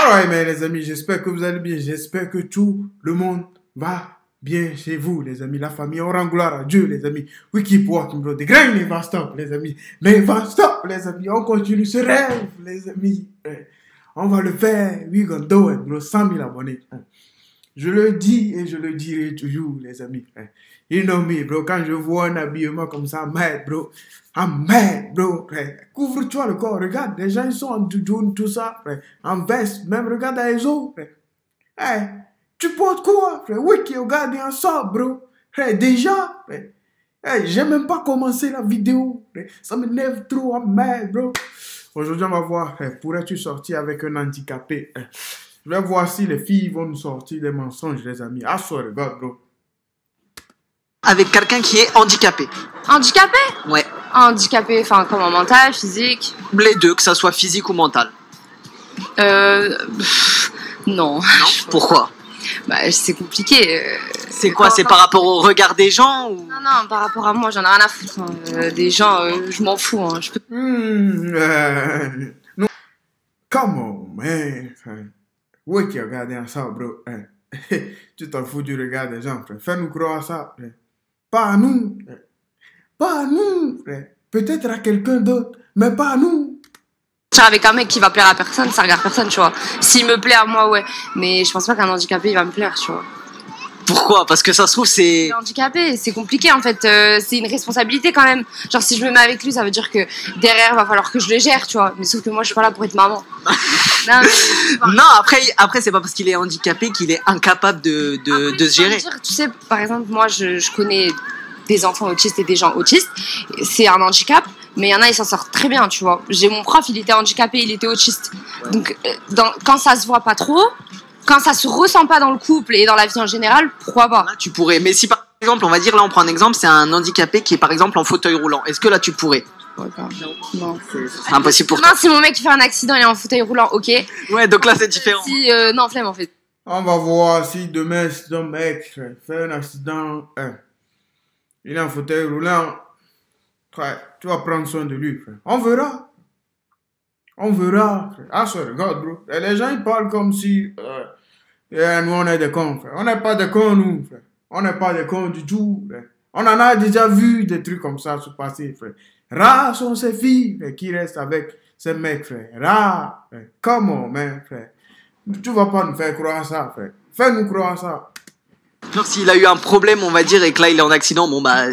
Alright, mais les amis, j'espère que vous allez bien. J'espère que tout le monde va bien chez vous, les amis. La famille, on rend gloire à Dieu, les amis. We keep walking, bro. The grind never stop, les amis. Never stop, les amis. On continue ce rêve, les amis. On va le faire. We gonna do it, bro. 100 000 abonnés. Je le dis et je le dirai toujours, les amis. You know me, bro. Quand je vois un habillement comme ça, mad, bro. I'm mad, bro. Couvre-toi le corps. Regarde, les gens, ils sont en doudoune, tout ça. En veste. Même, regarde les os. Tu portes quoi, frère? Oui, qui regarde ensemble, bro. Déjà, j'ai même pas commencé la vidéo. Ça m'énerve trop. I'm mad, bro. Aujourd'hui, on va voir. Pourrais-tu sortir avec un handicapé? Je vais voir si les filles vont nous sortir des mensonges, les amis. Ah, sorry, God, bro. Avec quelqu'un qui est handicapé. Handicapé? Ouais. Handicapé, enfin, comment, mental, physique? Les deux, que ça soit physique ou mental. Non. Non. Pourquoi? Bah, c'est compliqué. C'est quoi? C'est par rapport au regard des gens ou... Non, par rapport à moi, j'en ai rien à foutre. Des gens, je m'en fous. Je peux... Non. Come on, man. Oui, qui regarde ensemble, bro. Tu t'en fous du regard des gens, frère. Fais-nous croire ça. Pas à nous. Pas à nous, frère. Peut-être à quelqu'un d'autre, mais pas à nous. Avec un mec qui va plaire à personne, ça regarde personne, tu vois. S'il me plaît à moi, ouais. Mais je pense pas qu'un handicapé, il va me plaire, tu vois. Pourquoi? Parce que ça se trouve, c'est... Handicapé, c'est compliqué, en fait. C'est une responsabilité, quand même. Genre, si je me mets avec lui, ça veut dire que derrière, il va falloir que je le gère, tu vois. Mais sauf que moi, je suis pas là pour être maman. Non, après c'est pas parce qu'il est handicapé qu'il est incapable de se gérer. Dire, tu sais, par exemple, moi, je connais des enfants autistes et des gens autistes. C'est un handicap, mais il y en a, ils s'en sortent très bien, tu vois. J'ai mon prof, il était handicapé, il était autiste. Ouais. Donc, quand ça se voit pas trop, quand ça se ressent pas dans le couple et dans la vie en général, pourquoi pas? Là, tu pourrais. Mais si par exemple, on va dire, là, on prend un exemple, c'est un handicapé qui est par exemple en fauteuil roulant. Est-ce que là, tu pourrais? Non. C'est impossible pour toi. Non, si mon mec fait un accident, il est en fauteuil roulant, ok. Ouais, donc là, c'est différent. Si, non, flemme, en fait. On va voir si demain, si ton mec fait un accident, il est en fauteuil roulant, tu vas prendre soin de lui, frère. On verra. On verra, frère. Ah, ça regarde, bro. Et les gens, ils parlent comme si nous, on est des cons, frère. On n'est pas des cons, nous, frère. On n'est pas des cons du tout, frère. On en a déjà vu des trucs comme ça se passer, frère. Rares sont ces filles, frère, qui restent avec ces mecs, frère. Rares, frère. Come on, man, frère. Tu vas pas nous faire croire ça, frère. Fais-nous croire ça. Genre, s'il a eu un problème, on va dire, et que là, il est en accident, bon, bah,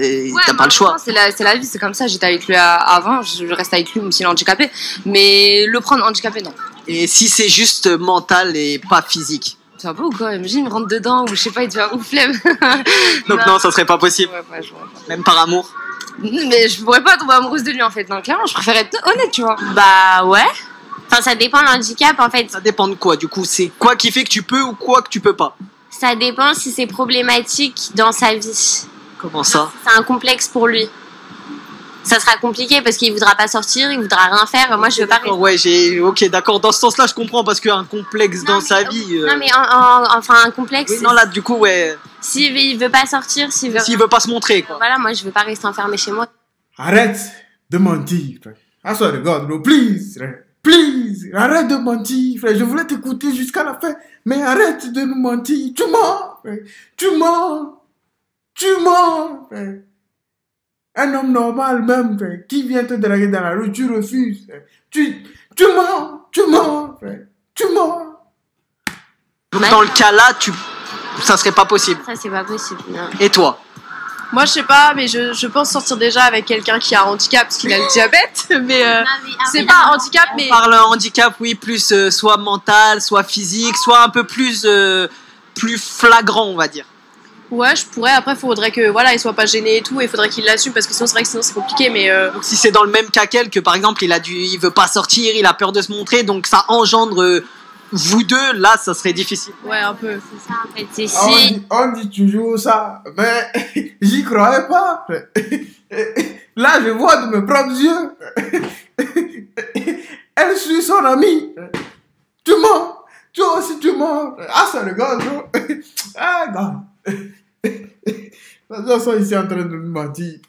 t'as pas le choix. C'est la vie, c'est comme ça. J'étais avec lui avant, je reste avec lui, même s'il est handicapé. Mais le prendre handicapé, non. Et si c'est juste mental et pas physique? Ça va ou quoi? Imagine, il me rentre dedans, ou je sais pas, il devient ouf, flemme. Donc non, ça serait pas possible. Ouais, je vois pas. Même par amour? Mais je pourrais pas tomber amoureuse de lui, en fait. Non, clairement, je préfère être honnête, tu vois. Bah ouais. Enfin, ça dépend de l'handicap, en fait. Ça dépend de quoi, du coup? C'est quoi qui fait que tu peux ou quoi que tu peux pas? Ça dépend si c'est problématique dans sa vie. Comment ça? C'est un complexe pour lui. Ça sera compliqué parce qu'il voudra pas sortir, il voudra rien faire. Moi, je veux pas rester. Ouais, ok, d'accord. Dans ce sens-là, je comprends parce qu'un complexe dans sa vie. Non, mais enfin, un complexe. Oui, non, là, du coup, ouais. S'il veut pas sortir, s'il veut pas se montrer, quoi. Voilà, moi, je veux pas rester enfermé chez moi. Arrête de mentir, frère. I swear to God, bro, please, frère. Please, arrête de mentir, frère. Je voulais t'écouter jusqu'à la fin, mais arrête de nous mentir. Tu mens, frère. Tu mens. Tu mens, frère. Un homme normal même, frère, qui vient te draguer dans la rue, tu refuses. Frère. Tu mens, frère. Tu mens. Donc dans le cas là, ça serait pas possible. Ça, c'est pas possible, non. Et toi? Moi, je sais pas, mais je pense sortir déjà avec quelqu'un qui a un handicap, parce qu'il a le diabète, mais c'est pas un handicap, mais... On parle handicap, oui, plus soit mental, soit physique, soit un peu plus flagrant, on va dire. Ouais, je pourrais, après, faudrait que, voilà, il soit pas gêné et tout, et faudrait qu'il l'assume, parce que sinon, c'est vrai que sinon, c'est compliqué, mais... Donc, si c'est dans le même cas qu'elle, que par exemple, il veut pas sortir, il a peur de se montrer, donc ça engendre... vous deux, là, ça serait difficile. Ouais, un peu. C'est ça, en fait. C'est si... On dit toujours ça, mais j'y croyais pas. Là, je vois de mes propres yeux. Elle suit son amie. Tu mens. Toi aussi, tu mens. Ah, ça regarde, bro. Ah, God. Les gens sont ici en train de nous mentir.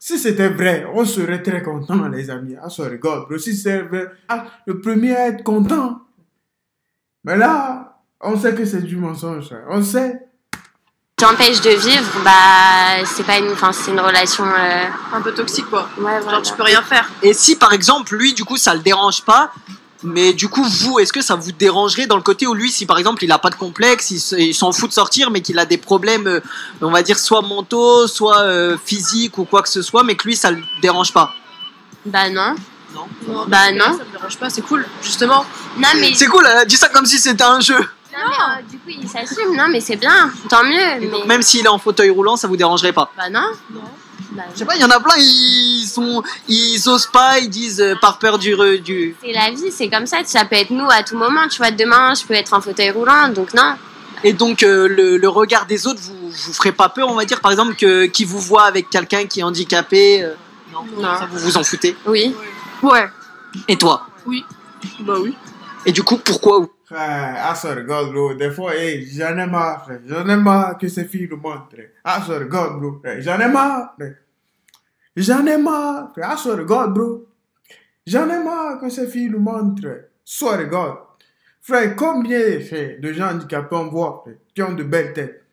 Si c'était vrai, on serait très content, les amis. Ah, ça regarde, bro. Si c'est vrai, le premier à être content. Mais là, on sait que c'est du mensonge. On sait. T'empêches de vivre, bah c'est pas une, enfin c'est une relation. Un peu toxique, quoi. Ouais, Genre, tu peux rien faire. Et si par exemple, lui, du coup, ça le dérange pas, mais du coup, vous, est-ce que ça vous dérangerait dans le côté où lui, si par exemple, il a pas de complexe, il s'en fout de sortir, mais qu'il a des problèmes, on va dire, soit mentaux, soit physiques ou quoi que ce soit, mais que lui, ça le dérange pas? Bah non. Non, Bah non. Ça me dérange pas, c'est cool, justement. Non mais. C'est cool, elle a dit ça comme si c'était un jeu. Non, mais, du coup il s'assume. Non mais c'est bien, tant mieux. Et donc, Mais... même s'il est en fauteuil roulant, ça vous dérangerait pas? Bah non. Bah, Je sais pas, il y en a plein, ils osent pas, ils disent par peur du. c'est la vie, c'est comme ça peut être nous à tout moment, tu vois, demain je peux être en fauteuil roulant, donc non. Et donc le regard des autres, vous ferait pas peur, on va dire, par exemple, qui vous voit avec quelqu'un qui est handicapé? Non, ça vous vous en foutez? Oui. Ouais. Et toi? Bah oui. Et du coup, pourquoi? Ah, ça regarde, bro. Des fois, hey, j'en ai marre, frère. J'en ai marre que ces filles nous montrent. Ah, ça regarde, bro. J'en ai marre, frère. J'en ai marre, frère. Ah, ça regarde, bro. J'en ai marre que ces filles nous montrent. Ça regarde. Frère, combien frère, de gens handicapés on voit, frère, qui ont de belles têtes,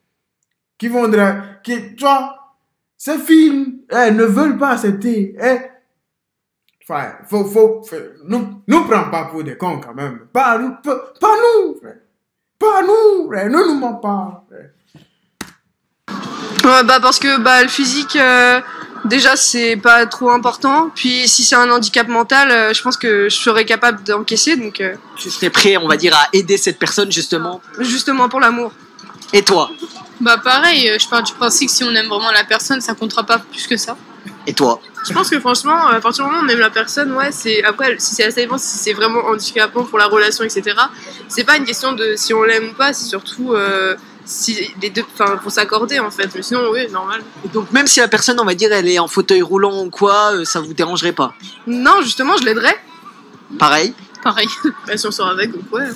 qui vont tu vois, ces filles, ne veulent pas accepter, enfin, nous prends pas pour des cons quand même. Pas nous, frère. Pas nous, frère. Ne nous mens pas, frère. Ouais, bah parce que bah, le physique, déjà, c'est pas trop important. Puis si c'est un handicap mental, je pense que je serais capable d'encaisser. Donc, Tu serais prêt, on va dire, à aider cette personne, justement? justement pour l'amour. Et toi? Bah pareil, je pars du principe que si on aime vraiment la personne, ça comptera pas plus que ça. Et toi? Je pense que franchement, à partir du moment où on aime la personne, ouais, c'est après, si c'est assez si c'est vraiment handicapant pour la relation, etc. C'est pas une question de si on l'aime ou pas, c'est surtout si les deux, enfin, faut s'accorder en fait. Mais sinon, oui, normal. Et donc même si la personne, on va dire, elle est en fauteuil roulant ou quoi, ça vous dérangerait pas? Non, justement, je l'aiderais. Pareil? Pareil. Bah, si on sort avec, donc ouais.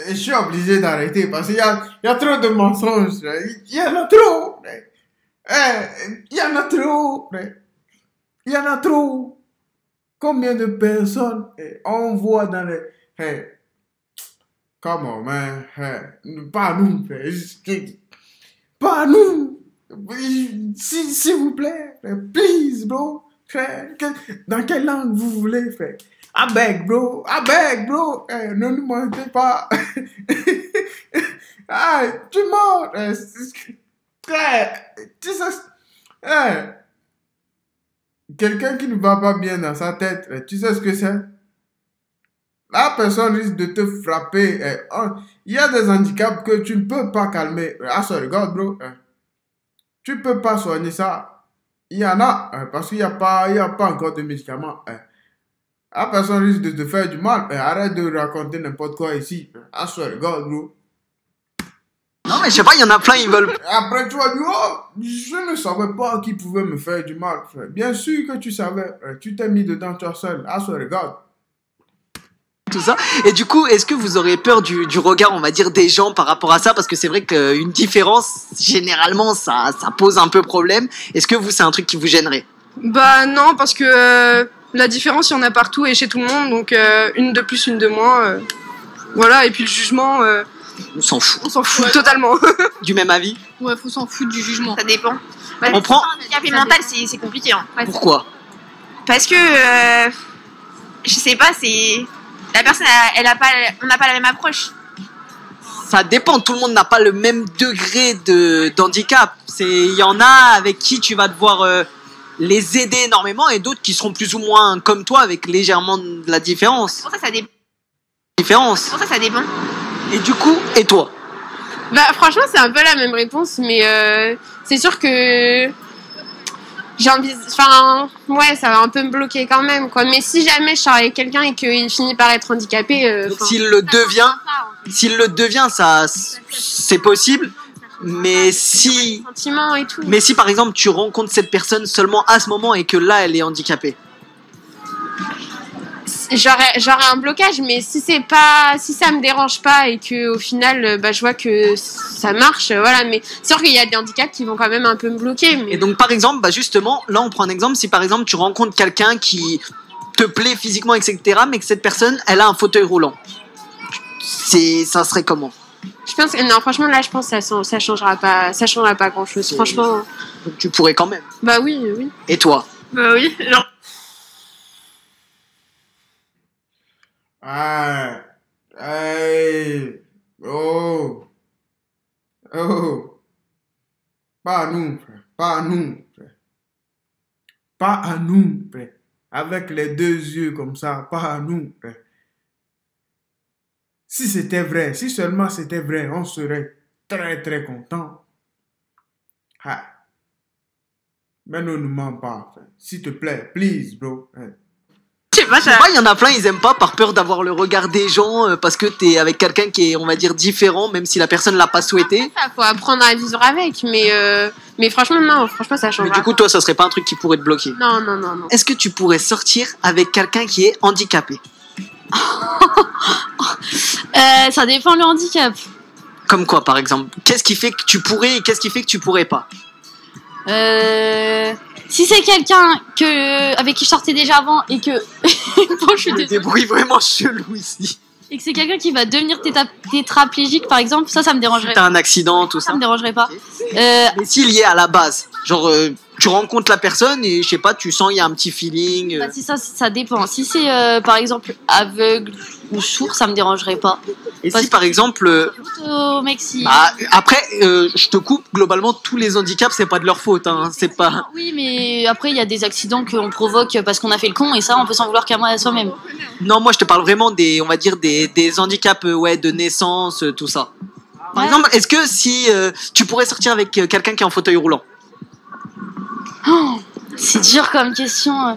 Je suis obligé d'arrêter parce qu'il y a trop de mensonges. Il y en a trop. Il y en a trop. Il y en a trop. Combien de personnes on voit dans les... Come on, man. Pas nous. Pas nous. S'il vous plaît. Please, bro. Dans quelle langue vous voulez faire? I beg, bro. I beg, bro. Ne nous mentez pas. Ah, tu mens. Tu sais, quelqu'un qui ne va pas bien dans sa tête, tu sais ce que c'est? La personne risque de te frapper. Il y a des handicaps que tu ne peux pas calmer. Ah, ça regarde, bro. Tu ne peux pas soigner ça. Il y en a, parce qu'il n'y a pas encore de médicaments. La personne risque de te faire du mal. Arrête de raconter n'importe quoi ici. Ah, ça regarde, bro. Non mais je sais pas, il y en a plein, ils veulent... Après, tu vas dire, oh, je ne savais pas qui pouvait me faire du mal, frère. Bien sûr que tu savais. Tu t'es mis dedans toi seul. Ah, ça regarde. Tout ça. Et du coup, est-ce que vous aurez peur du regard, on va dire, des gens par rapport à ça? Parce que c'est vrai qu'une différence, généralement, ça pose un peu problème. Est-ce que vous, c'est un truc qui vous gênerait? Bah non, parce que la différence, il y en a partout et chez tout le monde. Donc une de plus, une de moins. Voilà, et puis le jugement... On s'en fout. On s'en fout totalement. Du même avis? Ouais, faut s'en foutre du jugement. Ça dépend. Bah, On prend... le handicap mental, c'est compliqué. Hein. Pourquoi? Parce que, je sais pas, c'est... La personne, on n'a pas la même approche. Ça dépend, tout le monde n'a pas le même degré d'handicap. Il y en a avec qui tu vas devoir les aider énormément et d'autres qui seront plus ou moins comme toi avec légèrement de la différence. Pour ça, ça dépend. Pour ça dépend. Et du coup, et toi? Bah franchement c'est un peu la même réponse, mais c'est sûr que j'ai envie, enfin ouais ça va un peu me bloquer quand même quoi. Mais si jamais je sors avec quelqu'un et qu'il finit par être handicapé, donc, s'il le devient, ça c'est possible. Mais si sentiments et tout. Mais si par exemple tu rencontres cette personne seulement à ce moment et que là elle est handicapée. j'aurais un blocage, mais si ça me dérange pas et que au final, je vois que ça marche, voilà. Mais c'est sûr qu'il y a des handicaps qui vont quand même un peu me bloquer. Mais... Et donc, par exemple, justement, là, on prend un exemple. Si par exemple, tu rencontres quelqu'un qui te plaît physiquement, etc., mais que cette personne, elle a un fauteuil roulant, ça serait comment? Je pense que non, franchement, là, je pense que ça changera pas grand-chose. Franchement. Donc, tu pourrais quand même. Bah oui, oui. Et toi? Bah oui, genre. Ah, hey, oh, oh, pas à nous, frère, pas à nous, frère. Pas à nous, frère. Avec les deux yeux comme ça, pas à nous, frère. Si c'était vrai, si seulement c'était vrai, on serait très très content. Ah. Mais ne nous mens pas, frère. S'il te plaît, please, bro. Je sais pas, ça. Il y en a plein, ils aiment pas par peur d'avoir le regard des gens, parce que t'es avec quelqu'un qui est, on va dire, différent, même si la personne l'a pas souhaité. Ça, faut apprendre à vivre avec, mais franchement, non, franchement, ça change. Mais du coup, toi, ça serait pas un truc qui pourrait te bloquer. Non, non, non, non. Est-ce que tu pourrais sortir avec quelqu'un qui est handicapé? Ça dépend le handicap. Comme quoi, par exemple? Qu'est-ce qui fait que tu pourrais et qu'est-ce qui fait que tu pourrais pas? Si c'est quelqu'un avec qui je sortais déjà avant et que bon, je suis Des désolée. bruits vraiment chelous ici. Et que c'est quelqu'un qui va devenir tétraplégique par exemple, ça me dérangerait. T'as un accident, tout Ça ça. me dérangerait pas. Mais s'il y est à la base, genre tu rencontres la personne et je sais pas, tu sens il y a un petit feeling. Bah, si ça dépend. Si c'est par exemple aveugle ou sourd, ça me dérangerait pas. Et parce si par exemple, Au Mexique. bah, après, je te coupe, globalement tous les handicaps c'est pas de leur faute, hein, c'est pas. Oui, mais après il y a des accidents qu'on provoque parce qu'on a fait le con et ça on peut s'en vouloir qu'à soi-même. Non, moi je te parle vraiment des, on va dire des handicaps, ouais, de naissance, tout ça. Par Ouais. exemple, est-ce que si tu pourrais sortir avec quelqu'un qui est en fauteuil roulant? Oh, c'est dur comme question.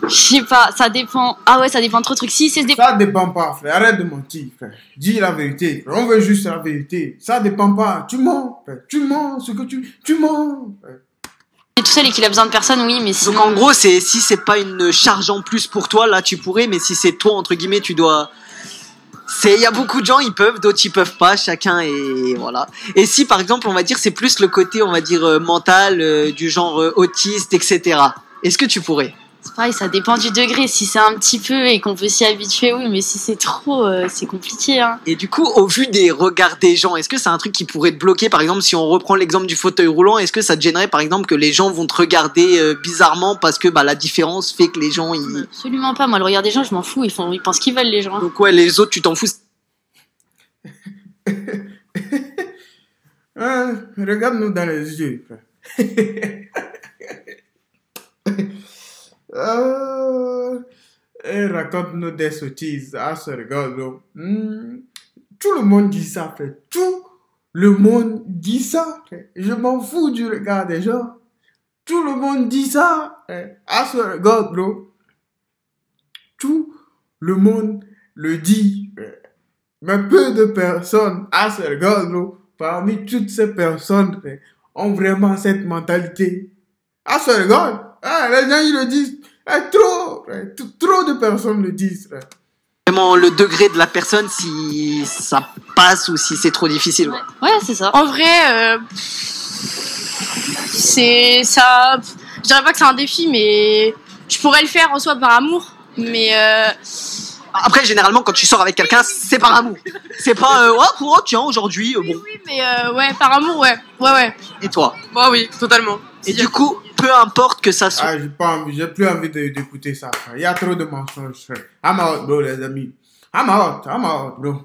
Je sais pas, ça dépend. Ah ouais, ça dépend de trop de trucs. Si c'est des Ça dépend pas, frère. Arrête de mentir, frère. Dis la vérité, frère. On veut juste la vérité. Ça dépend pas. Tu mens, frère. Tu mens. Ce que tu mens, frère. tout seul et qu'il a besoin de personne, oui, mais Donc sinon. en gros, si c'est pas une charge en plus pour toi, là tu pourrais, mais si c'est toi entre guillemets, tu dois. Il y a beaucoup de gens, ils peuvent, d'autres ils peuvent pas, chacun et voilà. Et si par exemple, on va dire, c'est plus le côté, on va dire mental, du genre autiste, etc. Est-ce que tu pourrais? C'est pareil, ça dépend du degré. Si c'est un petit peu et qu'on peut s'y habituer, oui, mais si c'est trop, c'est compliqué, hein. Et du coup, au vu des regards des gens, est-ce que c'est un truc qui pourrait te bloquer? Par exemple, si on reprend l'exemple du fauteuil roulant, est-ce que ça te gênerait par exemple que les gens vont te regarder bizarrement parce que la différence fait que les gens ils. Absolument pas. Moi, le regard des gens, je m'en fous. Ils pensent qu'ils veulent, les gens. Donc ouais, les autres, tu t'en fous. Hein, regarde-nous dans les yeux, frère. Et raconte-nous des sottises. Ah, ça regarde, là. Tout le monde dit ça, frère. Tout le monde dit ça, frère. Je m'en fous du regard des gens. Tout le monde dit ça, frère. Ah, ça regarde, bro. Tout le monde le dit, frère. Mais peu de personnes, à ce regard, bro, parmi toutes ces personnes, frère, ont vraiment cette mentalité. À ce regard, les gens, ils le disent. Trop, frère, trop de personnes le disent, frère. Vraiment le degré de la personne, si ça passe ou si c'est trop difficile. Ouais. Ouais, c'est ça. En vrai, c'est ça. Je dirais pas que c'est un défi, mais je pourrais le faire en soi par amour. Mais Après, généralement, quand tu sors avec quelqu'un, c'est par amour. C'est pas, tiens, aujourd'hui, bon. oui, mais ouais, par amour, ouais. Et toi? Bah oui, totalement. Et du coup, peu importe que ça soit. Ah, j'ai plus envie d'écouter ça, frère. Il y a trop de mensonges, frère. I'm out, bro, les amis. I'm out, bro.